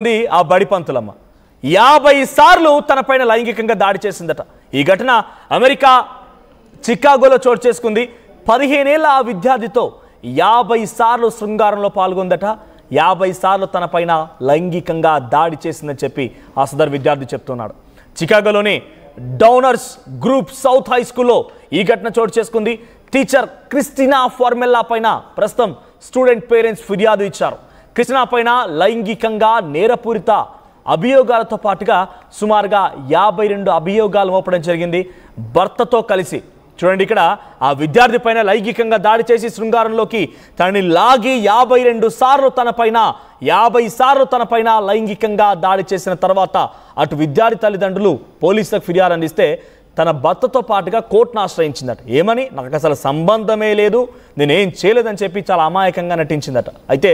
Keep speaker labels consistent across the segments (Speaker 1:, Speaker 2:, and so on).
Speaker 1: ఆ బడిపంతులమ్మ 50 సార్లు తనపైన లైంగికంగా దాడి చేసిందట. ఈ ఘటన అమెరికా చికాగోలో చోటు చేసుకుంది. 15 ఏళ్ల ఆ విద్యార్థితో 50 సార్లు శృంగారంలో పాల్గొందట. 50 సార్లు తనపైన లైంగికంగా దాడి చేసిందని చెప్పి ఆ సదరు విద్యార్థి చెప్తున్నాడు. చికాగోలోని డౌనర్స్ గ్రూప్ సౌత్ హై స్కూల్లో ఈ ఘటన చోటు చేసుకుంది. టీచర్ క్రిస్టినా ఫార్మెల్లా పైన ప్రస్తుతం స్టూడెంట్ పేరెంట్స్ ఫిర్యాదు ఇచ్చారు. క్రిస్టినా పైన లైంగికంగా నేరపూరిత అభియోగాలతో పాటుగా సుమారుగా 52 అభియోగాలు మోపడం జరిగింది. భర్తతో కలిసి చూడండి, ఇక్కడ ఆ విద్యార్థి పైన లైంగికంగా దాడి చేసి శృంగారంలోకి తనని లాగి 52 సార్లు తనపైన 50 సార్లు తనపైన లైంగికంగా దాడి చేసిన తర్వాత అటు విద్యార్థి తల్లిదండ్రులు పోలీసులకు ఫిర్యాదు అందిస్తే తన భర్తతో పాటుగా కోర్టును ఆశ్రయించిందట. ఏమని, నాకు అసలు సంబంధమే లేదు, నేనేం చేయలేదని చెప్పి చాలా అమాయకంగా నటించిందట. అయితే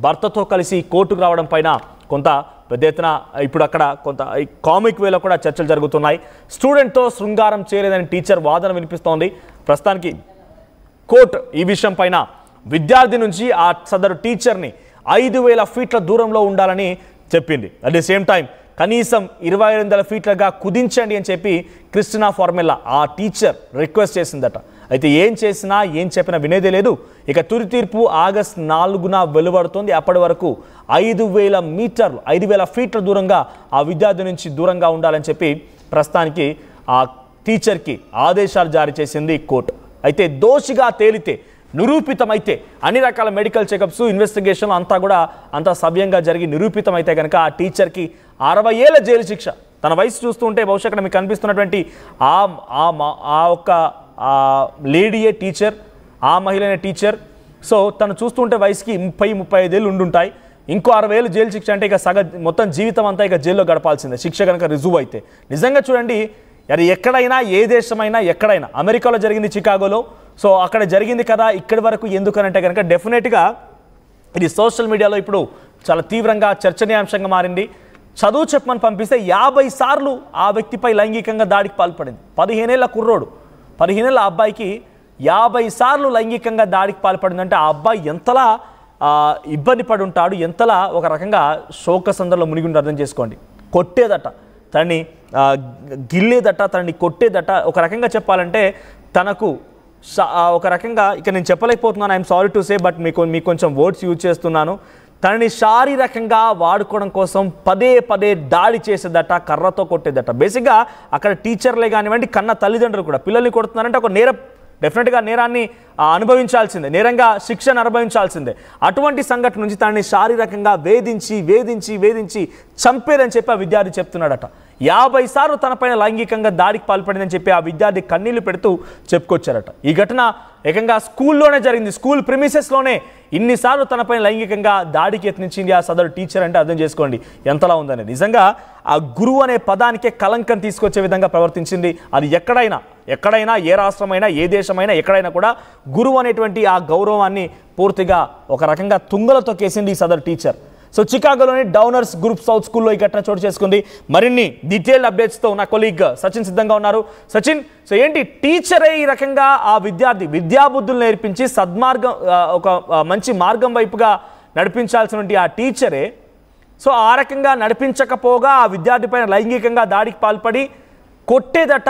Speaker 1: భర్తతో కలిసి కోర్టుకు రావడం పైన కొంత పెద్ద ఎత్తున ఇప్పుడు అక్కడ కొంత కామిక్ వేలో కూడా చర్చలు జరుగుతున్నాయి. స్టూడెంట్తో శృంగారం చేయలేదని టీచర్ వాదన వినిపిస్తోంది. ప్రస్తుతానికి కోర్టు ఈ విషయం పైన విద్యార్థి నుంచి ఆ సదరు టీచర్ని 5000 ఫీట్ల దూరంలో ఉండాలని చెప్పింది. అట్ ది సేమ్ టైం కనీసం 2200 ఫీట్లుగా కుదించండి అని చెప్పి క్రిస్టినా ఫార్మెల్లా ఆ టీచర్ రిక్వెస్ట్ చేసిందట. అయితే ఏం చేసినా ఏం చెప్పినా వినేదే లేదు. ఇక తుది తీర్పు ఆగస్టు 4న వెలువడుతుంది. అప్పటి వరకు 5000 ఫీట్ల దూరంగా ఆ విద్యార్థి నుంచి దూరంగా ఉండాలని చెప్పి ప్రస్తుతానికి ఆ టీచర్కి ఆదేశాలు జారీ చేసింది కోర్టు. అయితే దోషిగా తేలితే, నిరూపితమైతే, అన్ని రకాల మెడికల్ చెకప్స్, ఇన్వెస్టిగేషన్ అంతా సవ్యంగా జరిగి నిరూపితమైతే కనుక ఆ టీచర్కి 60 ఏళ్ల జైలు శిక్ష. తన వయసు చూస్తుంటే బహుశా ఇక్కడ మీకు కనిపిస్తున్నటువంటి ఆ ఒక్క లేడీయే టీచర్, ఆ మహిళనే టీచర్. సో తను చూస్తుంటే వయసుకి 30-35 ఏళ్ళు ఉండుంటాయి. ఇంకో 60 ఏళ్ళు జైలు శిక్ష అంటే ఇక మొత్తం జీవితం అంతా ఇక జైల్లో గడపాల్సిందే శిక్ష కనుక రుజువు అయితే. నిజంగా చూడండి, అది ఎక్కడైనా, ఏ దేశమైనా, ఎక్కడైనా, అమెరికాలో జరిగింది చికాగోలో. సో అక్కడ జరిగింది కదా, ఇక్కడి వరకు ఎందుకనంటే కనుక డెఫినెట్గా ఇది సోషల్ మీడియాలో ఇప్పుడు చాలా తీవ్రంగా చర్చనీయాంశంగా మారింది. చదువు చెప్పమని పంపిస్తే 50 సార్లు ఆ వ్యక్తిపై లైంగికంగా దాడికి పాల్పడింది. 15 ఏళ్ల కుర్రోడు, 15 ఏళ్ల అబ్బాయికి 50 సార్లు లైంగికంగా దాడికి పాల్పడిందంటే ఆ అబ్బాయి ఎంతలా ఇబ్బంది పడి ఉంటాడు, ఎంతలా ఒక రకంగా శోకసందర్లో మునిగి ఉండి అర్థం చేసుకోండి. కొట్టేదట, తనని గిల్లేదట, తనని కొట్టేదట. ఒక రకంగా చెప్పాలంటే తనకు ఒక రకంగా ఇక నేను చెప్పలేకపోతున్నాను, I'm sorry to say, but మీకు కొంచెం వర్డ్స్ యూజ్ చేస్తున్నాను. తనని శారీరకంగా వాడుకోవడం కోసం పదే దాడి చేసేదట, కర్రతో కొట్టేదట. బేసిక్గా అక్కడ టీచర్లే కానివ్వండి, కన్న తల్లిదండ్రులు కూడా పిల్లల్ని కొడుతున్నారంటే ఒక నేరం, డెఫినెట్గా నేరాన్ని అనుభవించాల్సిందే, నేరంగా శిక్షను అనుభవించాల్సిందే. అటువంటి సంఘటన నుంచి తనని శారీరకంగా వేధించి చంపేదని చెప్పి ఆ విద్యార్థి చెప్తున్నాడట. 50 సార్లు తనపైన లైంగికంగా దాడికి పాల్పడిందని చెప్పి ఆ విద్యార్థి కన్నీళ్లు పెడుతూ చెప్పుకొచ్చారట. ఈ ఘటన ఏకంగా స్కూల్లోనే జరిగింది. స్కూల్ ప్రిమిసెస్లోనే ఇన్నిసార్లు తనపైన లైంగికంగా దాడికి యత్నించింది ఆ సదరు టీచర్ అంటే అర్థం చేసుకోండి ఎంతలా ఉందని. నిజంగా ఆ గురువు అనే పదానికే కలంకం తీసుకొచ్చే విధంగా ప్రవర్తించింది. అది ఎక్కడైనా, ఏ రాష్ట్రమైనా, ఏ దేశమైనా, ఎక్కడైనా కూడా గురువు అనేటువంటి ఆ గౌరవాన్ని పూర్తిగా ఒక రకంగా తుంగలో తొక్కేసింది ఈ సదరు teacher. So చికాగోలోని downers group south స్కూల్లో ఈ ఘటన చోటు చేసుకుంది. మరిన్ని డీటెయిల్డ్ అప్డేట్స్తో నా కొలీగ్ సచిన్ సిద్ధంగా ఉన్నారు. సచిన్, సో ఏంటి టీచరే ఈ రకంగా ఆ విద్యాబుద్ధులు నేర్పించి సద్మార్గం, ఒక మంచి మార్గం వైపుగా నడిపించాల్సినటువంటి ఆ టీచరే సో ఆ రకంగా నడిపించకపోగా ఆ విద్యార్థి పైన లైంగికంగా దాడికి పాల్పడి కొట్టేదట,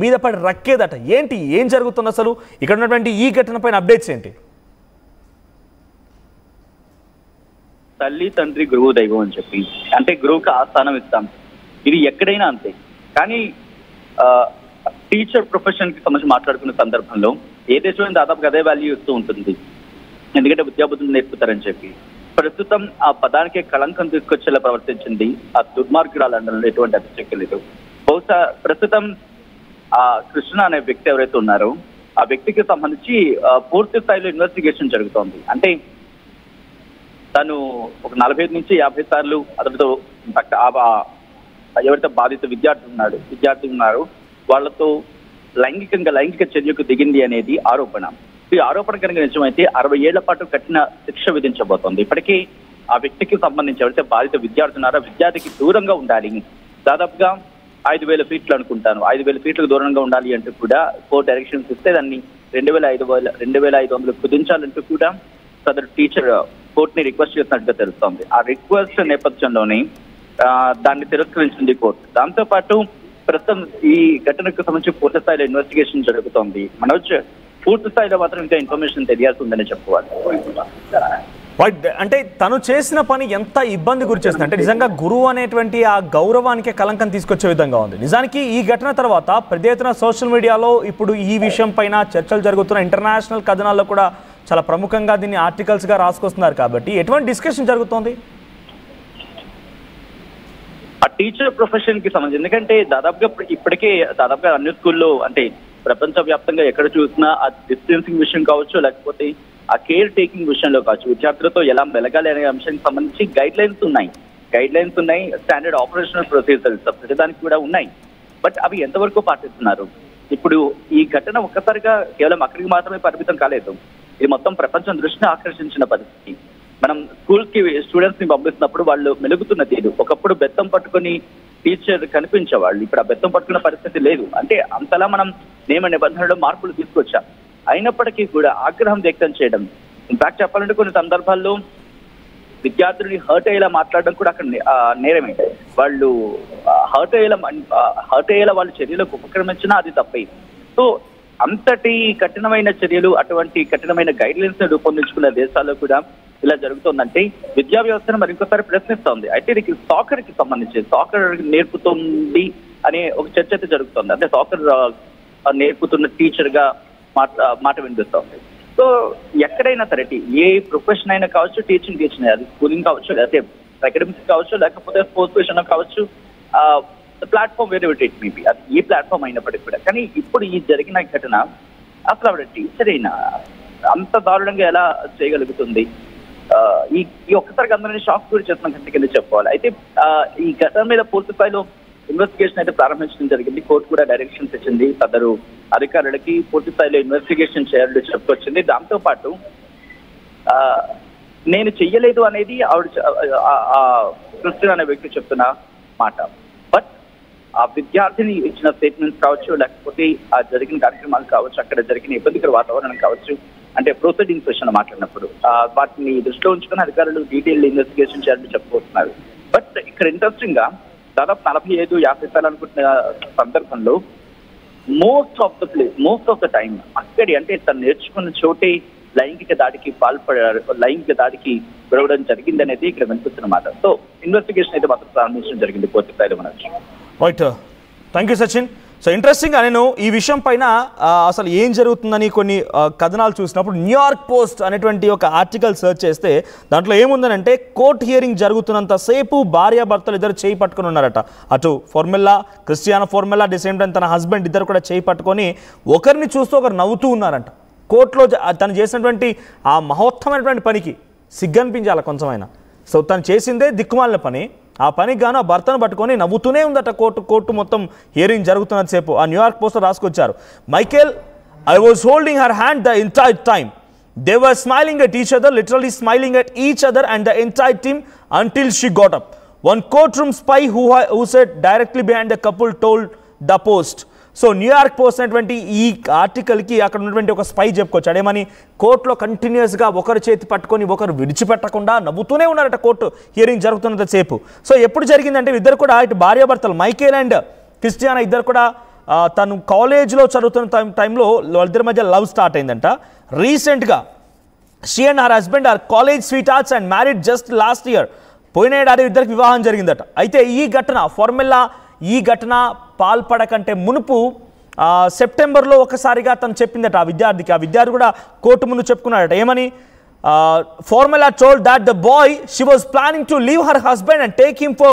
Speaker 1: మీద పడి రక్కేదట. ఏం జరుగుతుంది అసలు? ఇక్కడ ఉన్నటువంటి ఈ ఘటన పైన అప్డేట్స్ ఏంటి?
Speaker 2: తల్లి తండ్రి గురువు దైవం అని చెప్పి, అంటే గురువుకి ఆస్థానం ఇస్తాం. ఇది ఎక్కడైనా అంతే. కానీ టీచర్ ప్రొఫెషన్ కి సంబంధించి మాట్లాడుకున్న సందర్భంలో ఏ దేశం దాదాపుగా అదే వాల్యూ ఇస్తూ ఉంటుంది. ఎందుకంటే విద్యాబుద్ధులు నేర్పుతారని చెప్పి. ప్రస్తుతం ఆ పదానికే కళంకం తీసుకొచ్చేలా ప్రవర్తించింది ఆ దుర్మార్గురాలు, ఎటువంటి అతిశక్తి లేదు. బహుశా ప్రస్తుతం ఆ కృష్ణ అనే వ్యక్తి ఎవరైతే ఉన్నారో ఆ వ్యక్తికి సంబంధించి పూర్తి స్థాయిలో ఇన్వెస్టిగేషన్ జరుగుతోంది. అంటే తను ఒక 45 నుంచి 50 సార్లు అతడితో ఎవరైతే బాధిత విద్యార్థి ఉన్నారో వాళ్ళతో లైంగిక చర్యకు దిగింది అనేది ఆరోపణ. ఈ ఆరోపణ కనుక నిజమైతే 60 ఏళ్ల పాటు కఠిన శిక్ష విధించబోతోంది. ఇప్పటికీ ఆ వ్యక్తికి సంబంధించి ఎవరైతే బాధిత విద్యార్థి ఉన్నారో విద్యార్థికి దూరంగా ఉండాలి. దాదాపుగా 5000 ఫీట్లు అనుకుంటాను, 5000 ఫీట్లకు దూరంగా ఉండాలి అంటూ కూడా కోర్టు డైరెక్షన్స్ ఇస్తే దాన్ని 2500 కుదించాలంటూ కూడా సదరు టీచర్ కోర్టుని రిక్వెస్ట్ చేసినట్టుగా తెలుస్తోంది. ఆ రిక్వెస్ట్ నేపథ్యంలోనే దాన్ని తిరస్కరించింది కోర్టు. దాంతో పాటు ప్రస్తుతం ఈ ఘటనకు సంబంధించి పూర్తి స్థాయిలో ఇన్వెస్టిగేషన్ జరుగుతోంది. మనోజ్, పూర్తి స్థాయిలో మాత్రం ఇంకా ఇన్ఫర్మేషన్ తెలియాల్సి ఉందని చెప్పుకోవాలి.
Speaker 1: అంటే తను చేసిన పని ఎంత ఇబ్బంది గురి చేస్తుంది అంటే నిజంగా గురువు అనేటువంటి ఆ గౌరవానికి కలంకం తీసుకొచ్చే విధంగా ఉంది. నిజానికి ఈ ఘటన తర్వాత పెద్ద ఎత్తున సోషల్ మీడియాలో ఇప్పుడు ఈ విషయం పైన చర్చలు జరుగుతున్న ఇంటర్నేషనల్ కథనాల్లో కూడా చాలా ప్రముఖంగా దీన్ని ఆర్టికల్స్గా రాసుకొస్తున్నారు. కాబట్టి ఎటువంటి డిస్కషన్ జరుగుతోంది
Speaker 2: ఆ టీచర్ ప్రొఫెషన్ కి సంబంధించి? ఎందుకంటే ఇప్పటికే దాదాపుగా అన్ని స్కూల్లో అంటే ప్రపంచవ్యాప్తంగా ఎక్కడ చూసినా ఆ డిస్టెన్సింగ్ విషయం కావచ్చు, లేకపోతే ఆ కేర్ టేకింగ్ విషయంలో కావచ్చు, విద్యార్థులతో ఎలా మెలగాలి అనే అంశానికి సంబంధించి గైడ్ లైన్స్ ఉన్నాయి, స్టాండర్డ్ ఆపరేషనల్ ప్రొసీజర్స్ ప్రతిదానికి కూడా ఉన్నాయి. బట్ అవి ఎంతవరకు పాటిస్తున్నారు? ఇప్పుడు ఈ ఘటన ఒక్కసారిగా కేవలం అక్కడికి మాత్రమే పరిమితం కాలేదు. ఇది మొత్తం ప్రపంచం దృష్టిని ఆకర్షించిన పరిస్థితి. మనం స్కూల్స్ కి స్టూడెంట్స్ ని పంపిస్తున్నప్పుడు వాళ్ళు మెలుగుతున్న తీరు, ఒకప్పుడు బెత్తం పట్టుకుని టీచర్ కనిపించేవాళ్ళు, ఇప్పుడు ఆ బెత్తం పట్టుకున్న పరిస్థితి లేదు. అంటే అంతలా మనం నియమ నిబంధనలో మార్పులు తీసుకొచ్చాం. అయినప్పటికీ కూడా ఆగ్రహం వ్యక్తం చేయడం, ఇన్ఫాక్ట్ చెప్పాలంటే కొన్ని సందర్భాల్లో విద్యార్థులని హర్ట్ అయ్యేలా మాట్లాడడం కూడా అక్కడ నేరమే. వాళ్ళు హర్ట్ అయ్యేలా వాళ్ళ చర్యలకు ఉపక్రమించినా అది తప్పే. సో అంతటి కఠినమైన చర్యలు, అటువంటి కఠినమైన గైడ్ లైన్స్ రూపొందించుకున్న దేశాల్లో కూడా ఇలా జరుగుతుందంటే విద్యా వ్యవస్థను మరింకోసారి ప్రశ్నిస్తోంది. అయితే ఇది సాకర్ కి సంబంధించి సాకర్ నేర్పుతుంది అనే ఒక చర్చ అయితే జరుగుతుంది. అంటే సాకర్ నేర్పుతున్న టీచర్ గా మాట వినిపిస్తోంది. సో ఎక్కడైనా సరే ఏ ప్రొఫెషన్ అయినా కావచ్చు, టీచింగ్ అది స్కూలింగ్ కావచ్చు, లేకపోతే అకాడమిక్స్ కావచ్చు, లేకపోతే స్పోర్ట్స్ విషయంలో కావచ్చు, ప్లాట్ఫామ్ వేరే ఇట్ మేబీ, అది ఏ ప్లాట్ఫామ్ అయినప్పటికీ కూడా. కానీ ఇప్పుడు ఈ జరిగిన ఘటన అసలు ఆవిడ టీచర్ అయినా అంత దారుణంగా ఎలా చేయగలుగుతుంది? ఈ ఒక్కసారికి అందరినీ షాక్ గురి చేస్తున్న ఘటన కింద చెప్పుకోవాలి. అయితే ఈ ఘటన మీద పూర్తి స్థాయిలో ఇన్వెస్టిగేషన్ అయితే ప్రారంభించడం జరిగింది. కోర్టు కూడా డైరెక్షన్స్ ఇచ్చింది సదరు అధికారులకి పూర్తి స్థాయిలో ఇన్వెస్టిగేషన్ చేయాలని చెప్పుకొచ్చింది. దాంతో పాటు నేను చెయ్యలేదు అనేది ఆవిడ క్రిస్టియన్ అనే వ్యక్తి చెప్తున్న మాట. బట్ ఆ విద్యార్థిని ఇచ్చిన స్టేట్మెంట్స్ కావచ్చు, లేకపోతే ఆ జరిగిన కార్యక్రమాలు కావచ్చు, అక్కడ జరిగిన ఇబ్బందికర వాతావరణం కావచ్చు, అంటే ప్రొసీడింగ్స్ విషయంలో మాట్లాడినప్పుడు వాటిని దృష్టిలో ఉంచుకుని అధికారులు డీటెయిల్ ఇన్వెస్టిగేషన్ చేయాలని చెప్పుకుంటున్నారు. బట్ ఇక్కడ ఇంట్రెస్టింగ్ గా దాదాపు 45-50 సార్లు అనుకుంటున్న సందర్భంలో మోస్ట్ ఆఫ్ ద టైం అక్కడి అంటే తను నేర్చుకున్న చోటే లైంగిక దాడికి గురవడం జరిగింది అనేది ఇక్కడ వినిపిస్తున్నమాట. సో ఇన్వెస్టిగేషన్ అయితే మాత్రం ప్రారంభించడం జరిగింది పూర్తి స్థాయిలో.
Speaker 1: Right, thank you Sachin. So ఇంట్రెస్టింగ్గా నేను ఈ విషయం పైన అసలు ఏం జరుగుతుందని కొన్ని కథనాలు చూసినప్పుడు న్యూయార్క్ పోస్ట్ అనేటువంటి ఒక ఆర్టికల్ సెర్చ్ చేస్తే దాంట్లో ఏముందనంటే కోర్ట్ హియరింగ్ జరుగుతున్నంతసేపు భార్యాభర్తలు ఇద్దరు చేయి పట్టుకొని ఉన్నారట. అటు క్రిస్టియానో ఫార్మెల్లా సేమ్ టైం తన హస్బెండ్ ఇద్దరు కూడా చేయి పట్టుకొని ఒకరిని చూస్తూ ఒకరు నవ్వుతూ ఉన్నారంట. కోర్టులో తను చేసినటువంటి ఆ మహోత్తమైనటువంటి పనికి సిగ్గనిపించాలి కొంచెమైనా. సో తను చేసిందే దిక్కుమాలిన పని, ఆ పనికి గాను ఆ భర్తను పట్టుకొని నవ్వుతూనే ఉందట కోర్టు మొత్తం హియరింగ్ జరుగుతున్నంతసేపు. ఆ న్యూయార్క్ పోస్ట్లో రాసుకొచ్చారు. Michael, I was holding her hand the entire time. They were smiling at each other, literally smiling at each other and the entire team until she got up. One courtroom spy who sat directly behind the couple told the Post. So New York post అనేటువంటి ఈ ఆర్టికల్కి అక్కడ ఉన్నటువంటి ఒక spy చెప్పుకోవచ్చు. అదేమని కోర్టులో కంటిన్యూస్గా ఒకరు చేతి పట్టుకొని ఒకరు విడిచిపెట్టకుండా నవ్వుతూనే ఉన్నారట కోర్టు హియరింగ్ జరుగుతున్నంతసేపు. సో ఎప్పుడు జరిగిందంటే ఇద్దరు కూడా ఇటు భార్యాభర్తలు మైకేల్ అండ్ క్రిస్టియానా ఇద్దరు కూడా తను కాలేజ్లో చదువుతున్న టైంలో వాళ్ళిద్దరి మధ్య లవ్ స్టార్ట్ అయిందంట. రీసెంట్గా she and her husband are college sweethearts and married just last year. పోయిన ఏడాది ఇద్దరికి వివాహం జరిగిందట. అయితే ఈ ఘటన పాల్పడకంటే మునుపు సెప్టెంబర్లో ఒకసారిగా తను చెప్పిందట ఆ విద్యార్థి కూడా కోర్టు ముందు చెప్పుకున్నాడట. ఏమని? ఫార్మెల్లా told that the boy she was planning to leave her husband and take him for